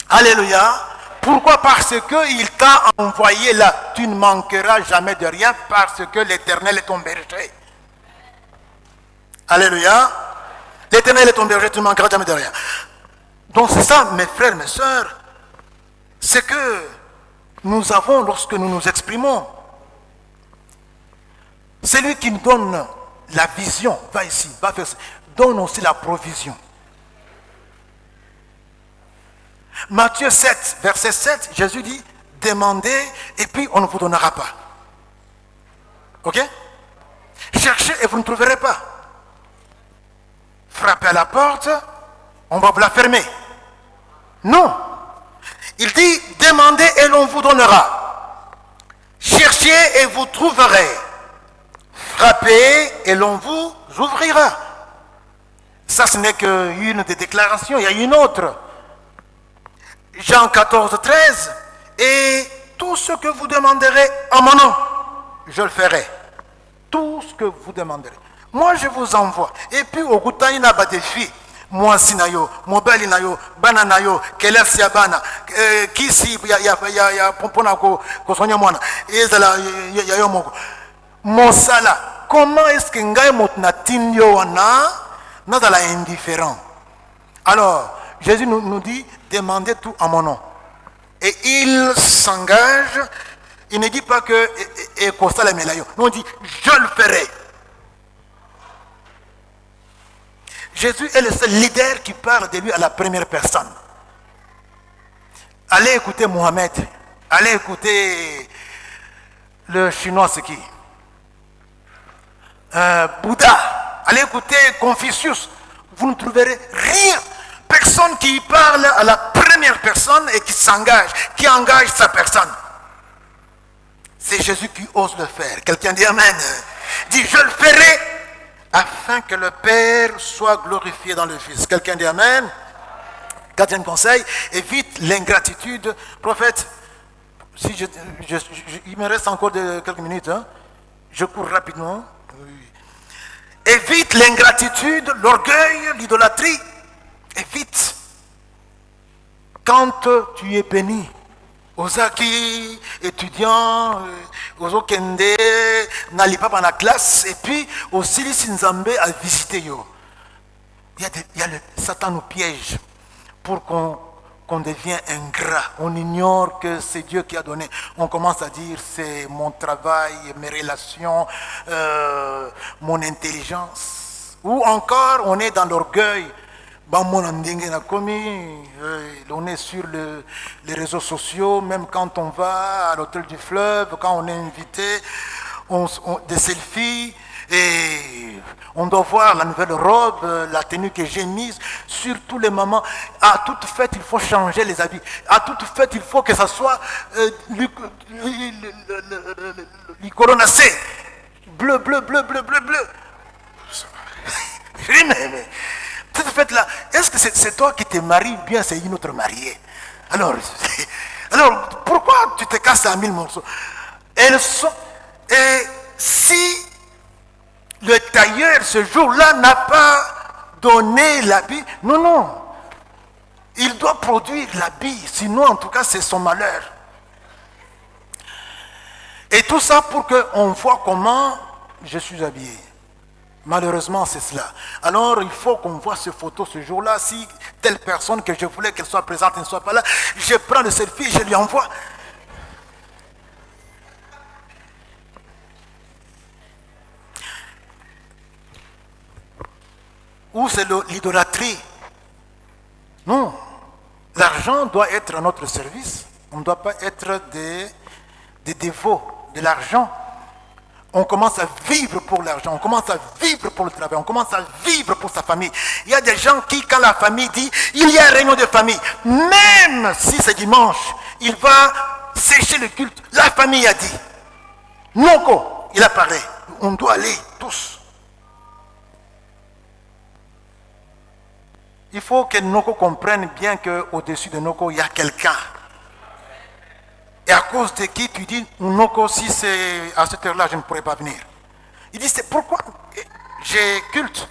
A: Alléluia. Pourquoi? Parce qu'il t'a envoyé là. Tu ne manqueras jamais de rien parce que l'Éternel est ton berger. Alléluia. L'Éternel est ton berger, tu ne manqueras jamais de rien. Donc c'est ça, mes frères, mes sœurs. C'est que nous avons lorsque nous nous exprimons. Celui qui nous donne la vision, va ici, va faire ça, donne aussi la provision. Matthieu 7, verset 7, Jésus dit, demandez et puis on ne vous donnera pas. Ok? Cherchez et vous ne trouverez pas. Frappez à la porte, on va vous la fermer. Non. Il dit, demandez et l'on vous donnera. Cherchez et vous trouverez. Frappez et l'on vous ouvrira. Ça, ce n'est qu'une des déclarations. Il y a une autre. Jean 14, 13. Et tout ce que vous demanderez en mon nom, je le ferai. Tout ce que vous demanderez. Moi, je vous envoie. Et puis, au Goutaï, il y a des filles. Moi, Sinayo, Mobile Nayo, Bananayo, Kelef Bana, Kisi, ya Pompona, Kosonia Mwana, Ezala, Yayomoko. Monsala, comment est-ce que Ngaï Motnatinyo wana, n'a la indifférent? Alors, Jésus nous dit, demandez tout en mon nom. Et il s'engage, il ne dit pas que, et Kostala Melayo, non, il dit, je le ferai. Jésus est le seul leader qui parle de lui à la première personne. Allez écouter Mohamed, allez écouter le chinois, c'est qui? Bouddha, allez écouter Confucius. Vous ne trouverez rien. Personne qui parle à la première personne et qui s'engage, qui engage sa personne. C'est Jésus qui ose le faire. Quelqu'un dit Amen. Dit, je le ferai afin que le Père soit glorifié dans le Fils. Quelqu'un dit Amen. Quatrième conseil, évite l'ingratitude. Prophète, si il me reste encore quelques minutes, hein, je cours rapidement. Évite l'ingratitude, l'orgueil, l'idolâtrie. Évite. Quand tu es béni, Ozaki, étudiant, Ozokende, n'allez pas dans la classe, et puis aussi les Sinzambe à visiter. Satan nous piège pour qu'on devienne ingrat. On ignore que c'est Dieu qui a donné. On commence à dire c'est mon travail, mes relations, mon intelligence. Ou encore on est dans l'orgueil. On est sur les réseaux sociaux, même quand on va à l'hôtel du fleuve, quand on est invité, des selfies, et on doit voir la nouvelle robe, la tenue que j'ai mise, sur tous les moments. À toute fête, il faut changer les habits. À toute fête, il faut que ça soit l'icoronacé. Bleu, bleu, bleu, bleu, bleu, bleu. Mais cette fête-là, est-ce que c'est toi qui te maries bien, c'est une autre mariée? Alors, pourquoi tu te casses à 1000 morceaux? Et si le tailleur, ce jour-là, n'a pas donné l'habit, non. Il doit produire l'habit, sinon, en tout cas, c'est son malheur. Et tout ça pour qu'on voit comment je suis habillé. Malheureusement, c'est cela. Alors, il faut qu'on voit ces photos ce jour-là. Si telle personne que je voulais qu'elle soit présente ne soit pas là, je prends le selfie et je lui envoie. Ou c'est l'idolâtrie. Non. L'argent doit être à notre service. On ne doit pas être des dévots de l'argent. On commence à vivre pour l'argent, on commence à vivre pour le travail, on commence à vivre pour sa famille. Il y a des gens qui, quand la famille dit, il y a une réunion de famille, même si c'est dimanche, il va sécher le culte. La famille a dit, Noko, il a parlé, on doit aller tous. Il faut que Noko comprenne bien qu'au-dessus de Noko, il y a quelqu'un. Et à cause de qui tu dis, Noko, si c'est à cette heure-là, je ne pourrais pas venir. Il dit, c'est pourquoi j'ai culte.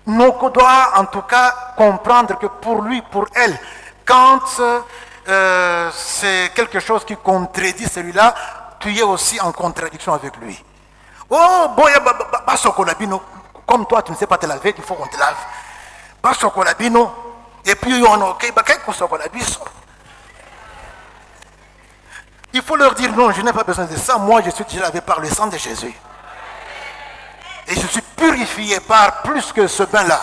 A: Noko doit en tout cas comprendre que pour lui, pour elle, quand c'est quelque chose qui contredit celui-là, tu es aussi en contradiction avec lui. Oh, boya, basokolabino, comme toi tu ne sais pas te laver, il faut qu'on te lave. Basokolabino, et puis on ok, bakaykosokolabino. Il faut leur dire non, je n'ai pas besoin de ça, moi je suis déjà lavé par le sang de Jésus. Et je suis purifié par plus que ce bain-là.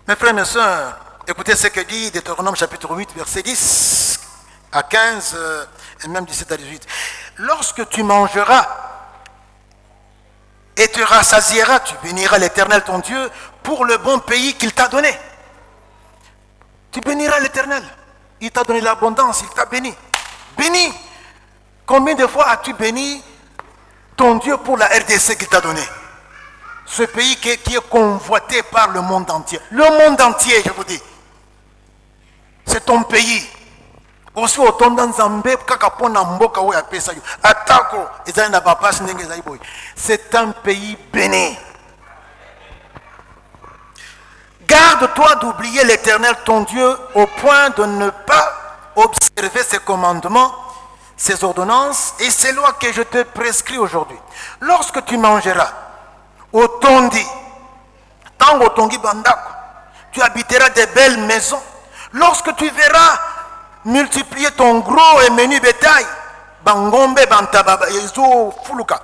A: Mes frères et mes sœurs, écoutez ce que dit Deutéronome chapitre 8, verset 10 à 15 et même 17 à 18. Lorsque tu mangeras et te rassasieras, tu béniras l'Éternel ton Dieu pour le bon pays qu'il t'a donné. Tu béniras l'Éternel. Il t'a donné l'abondance, il t'a béni. Béni. Combien de fois as-tu béni ton Dieu pour la RDC qu'il t'a donné? Ce pays qui est convoité par le monde entier. Le monde entier, je vous dis. C'est ton pays. Aussi autant dans Zambé, c'est un pays béni. Garde-toi d'oublier l'Éternel ton Dieu au point de ne pas observer ses commandements, ses ordonnances et ses lois que je te prescris aujourd'hui. Lorsque tu mangeras au tondi, tant au tongi bandako, tu habiteras des belles maisons. Lorsque tu verras multiplier ton gros et menu bétail, bangombe bantababa, yezo fuluka,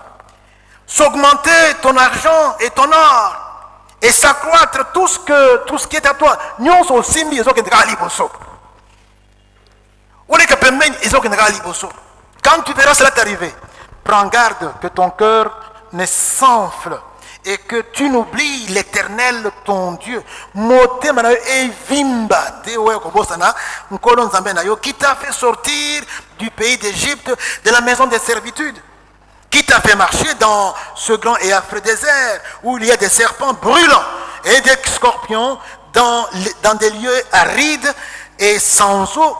A: s'augmenter ton argent et ton or, et s'accroître tout ce qui est à toi. Nyonso simbi yezo kendra liboso. Ole kapemeni yezo kendra liboso. Quand tu verras cela t'arriver, prends garde que ton cœur ne s'enfle et que tu n'oublies l'Éternel ton Dieu. Qui t'a fait sortir du pays d'Égypte, de la maison des servitudes, qui t'a fait marcher dans ce grand et affreux désert où il y a des serpents brûlants et des scorpions dans des lieux arides et sans eau,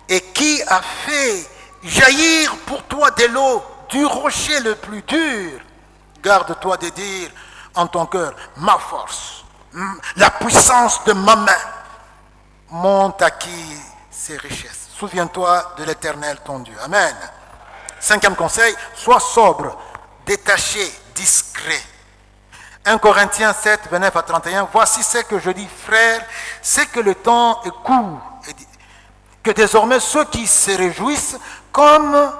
A: et qui a fait jaillir pour toi de l'eau du rocher le plus dur. Garde-toi de dire en ton cœur, ma force, la puissance de ma main m'ont acquis ces richesses. Souviens-toi de l'Éternel ton Dieu. Amen. Cinquième conseil, sois sobre, détaché, discret. 1 Corinthiens 7, 29 à 31. Voici ce que je dis, frères, c'est que le temps est court. Que désormais ceux qui se réjouissent comme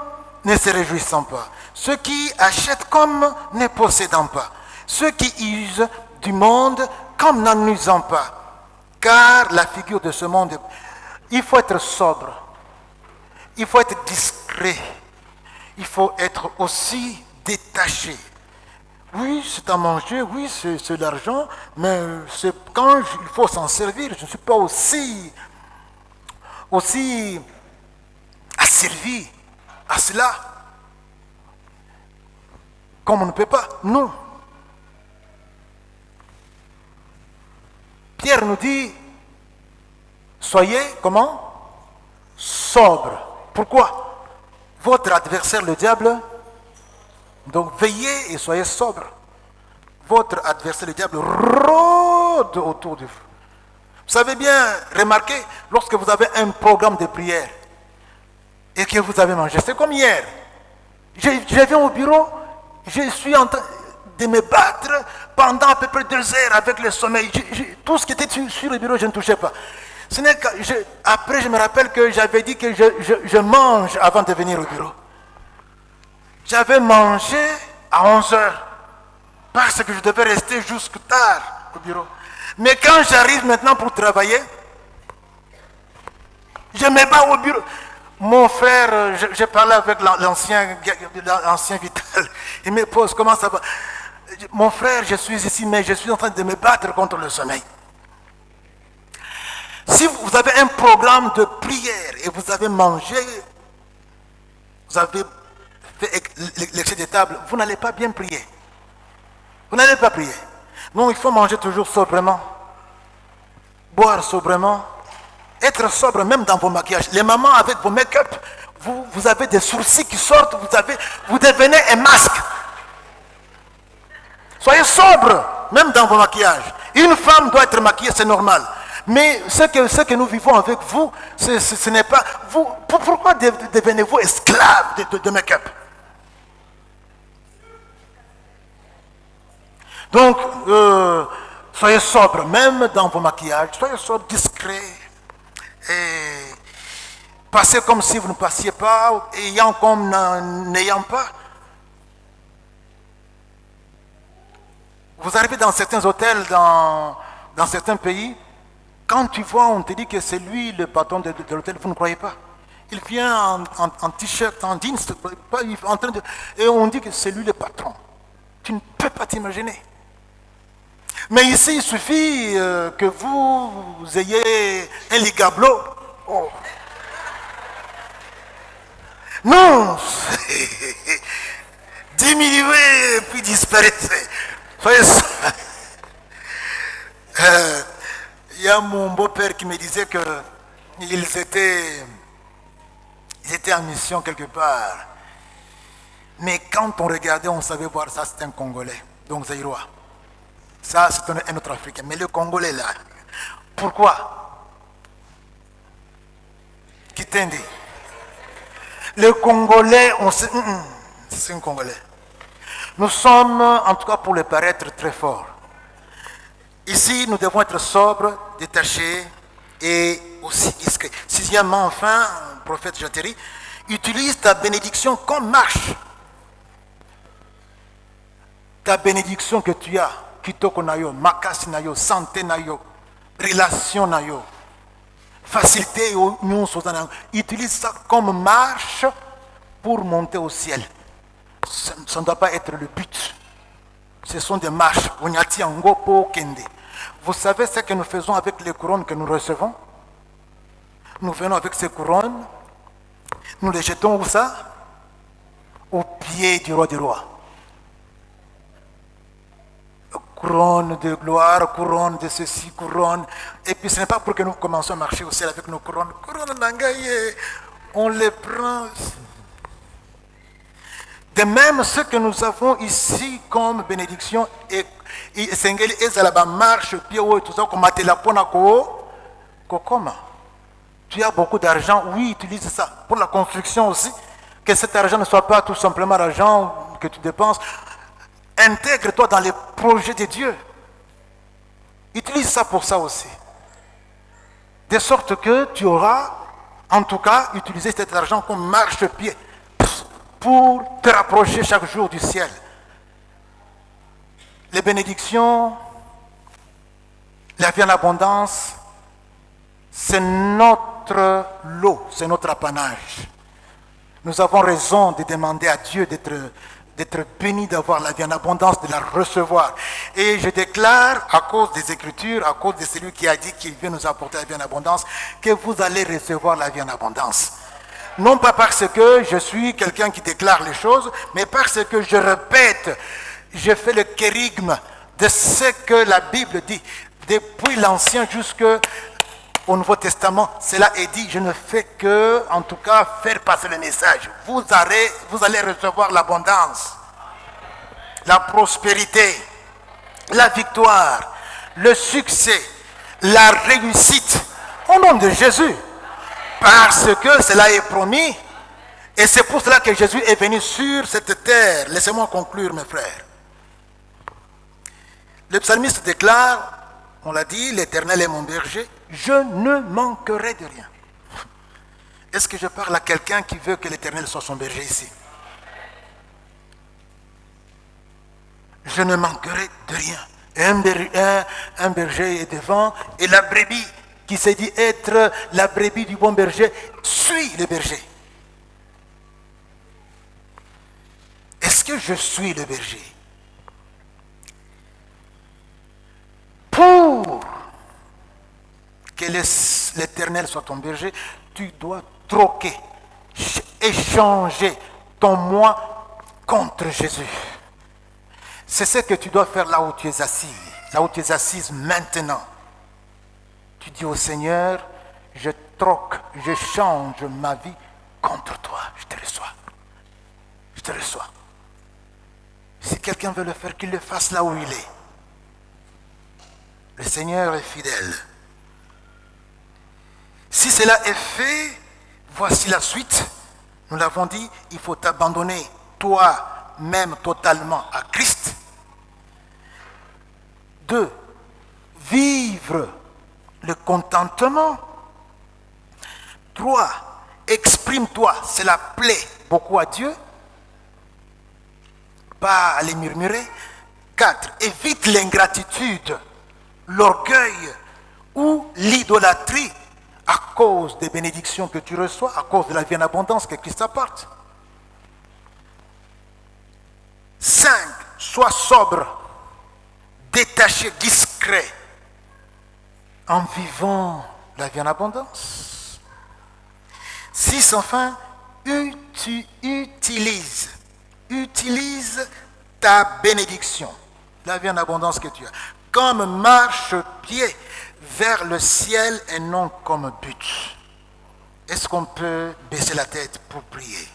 A: ne se réjouissant pas. Ceux qui achètent comme ne possédant pas. Ceux qui usent du monde comme n'en usant pas. Car la figure de ce monde, il faut être sobre. Il faut être discret. Il faut être aussi détaché. Oui, c'est à manger, oui, c'est l'argent, mais c'est quand il faut s'en servir, je ne suis pas aussi asservi à cela. Comme on ne peut pas, non. Pierre nous dit, soyez, comment? Sobre. Pourquoi? Votre adversaire, le diable, donc veillez et soyez sobre. Votre adversaire, le diable, rôde autour de vous. Vous savez bien remarquer, lorsque vous avez un programme de prière et que vous avez mangé, c'est comme hier. Je viens au bureau, je suis en train de me battre pendant à peu près 2 heures avec le sommeil. Tout ce qui était sur le bureau, je ne touchais pas. Après, je me rappelle que j'avais dit que je mange avant de venir au bureau. J'avais mangé à 11 heures parce que je devais rester jusqu'à tard au bureau. Mais quand j'arrive maintenant pour travailler, je me bats au bureau. Mon frère, je parlais avec l'ancien Vital. Il me pose, comment ça va? Mon frère, je suis ici, mais je suis en train de me battre contre le sommeil. Si vous avez un programme de prière et vous avez mangé, vous avez fait l'excès de table, vous n'allez pas bien prier. Vous n'allez pas prier. Non, il faut manger toujours sobrement, boire sobrement, être sobre même dans vos maquillages. Les mamans avec vos make-up, vous avez des sourcils qui sortent, vous devenez un masque. Soyez sobre, même dans vos maquillages. Une femme doit être maquillée, c'est normal. Mais ce que nous vivons avec vous, ce n'est pas... Pourquoi devenez-vous esclave de make-up? Donc, soyez sobre, même dans vos maquillages. Soyez sobre, discret. Et passez comme si vous ne passiez pas, ayant comme n'ayant pas. Vous arrivez dans certains hôtels, dans certains pays, quand tu vois, on te dit que c'est lui le patron de l'hôtel, vous ne croyez pas. Il vient en t-shirt, en jeans, et on dit que c'est lui le patron. Tu ne peux pas t'imaginer. Mais ici, il suffit que vous ayez un ligablo. Oh. Non, diminuez puis disparaissez. Soyez ça. Il y a mon beau-père qui me disait qu'ils étaient en mission quelque part. Mais quand on regardait, on savait voir ça, c'est un Congolais, donc Zaïrois. Ça, c'est un autre Africain. Mais le Congolais, là, pourquoi? Qui t'a dit? Le Congolais, on sait... c'est un Congolais. Nous sommes, en tout cas pour le paraître, très forts. Ici, nous devons être sobres, détachés et aussi discrets. Sixièmement, enfin, le prophète Jateri, utilise ta bénédiction comme marche. Ta bénédiction que tu as, kitoko na yo, makasi na yo, santé na yo, relation na yo, facilité au nyonso na yo. Utilise ça comme marche pour monter au ciel. Ça ne doit pas être le but. Ce sont des marches. Vous savez ce que nous faisons avec les couronnes que nous recevons? Nous venons avec ces couronnes, nous les jetons où ça? Au pied du roi des rois. Couronne de gloire, couronne de ceci, couronne. Et puis ce n'est pas pour que nous commencions à marcher au ciel avec nos couronnes. Couronne d'Angaye, on les prend. De même, ce que nous avons ici comme bénédiction, et Sengeli Ezalaba marche, pied haut et tout ça, comme Kokoma. Tu as beaucoup d'argent, oui, utilise ça. Pour la construction aussi, que cet argent ne soit pas tout simplement l'argent que tu dépenses. Intègre-toi dans les projets de Dieu. Utilise ça pour ça aussi. De sorte que tu auras, en tout cas, utilisé cet argent comme marche-pied pour te rapprocher chaque jour du ciel. Les bénédictions, la vie en abondance, c'est notre lot, c'est notre apanage. Nous avons raison de demander à Dieu d'être béni, d'avoir la vie en abondance, de la recevoir. Et je déclare, à cause des Écritures, à cause de celui qui a dit qu'il vient nous apporter la vie en abondance, que vous allez recevoir la vie en abondance. Non pas parce que je suis quelqu'un qui déclare les choses, mais parce que je répète, je fais le kérigme de ce que la Bible dit. Depuis l'Ancien jusqu'au Nouveau Testament, cela est dit. Je ne fais que, en tout cas, faire passer le message. Vous allez recevoir l'abondance, la prospérité, la victoire, le succès, la réussite, au nom de Jésus. Parce que cela est promis. Et c'est pour cela que Jésus est venu sur cette terre. Laissez-moi conclure, mes frères. Le psalmiste déclare, on l'a dit, l'Éternel est mon berger, je ne manquerai de rien. Est-ce que je parle à quelqu'un qui veut que l'Éternel soit son berger ici? Je ne manquerai de rien. Un berger est devant et la brebis qui s'est dit être la brebis du bon berger, suit le berger. Est-ce que je suis le berger? Pour que l'Éternel soit ton berger, tu dois troquer, échanger ton moi contre Jésus. C'est ce que tu dois faire là où tu es assis. là où tu es assise maintenant, tu dis au Seigneur, je troque, je change ma vie contre toi. Je te reçois. Je te reçois. Si quelqu'un veut le faire, qu'il le fasse là où il est. Le Seigneur est fidèle. Si cela est fait, voici la suite. Nous l'avons dit, il faut t'abandonner toi-même totalement à Christ. 2. Vivre le contentement. 3. Exprime-toi, cela plaît beaucoup à Dieu. Pas à les murmurer. 4. Évite l'ingratitude, l'orgueil ou l'idolâtrie à cause des bénédictions que tu reçois, à cause de la vie en abondance que Christ apporte. 5. Sois sobre, détaché, discret, en vivant la vie en abondance. 6. Enfin, utilise ta bénédiction, la vie en abondance que tu as, comme marche-pied vers le ciel et non comme but. Est-ce qu'on peut baisser la tête pour prier?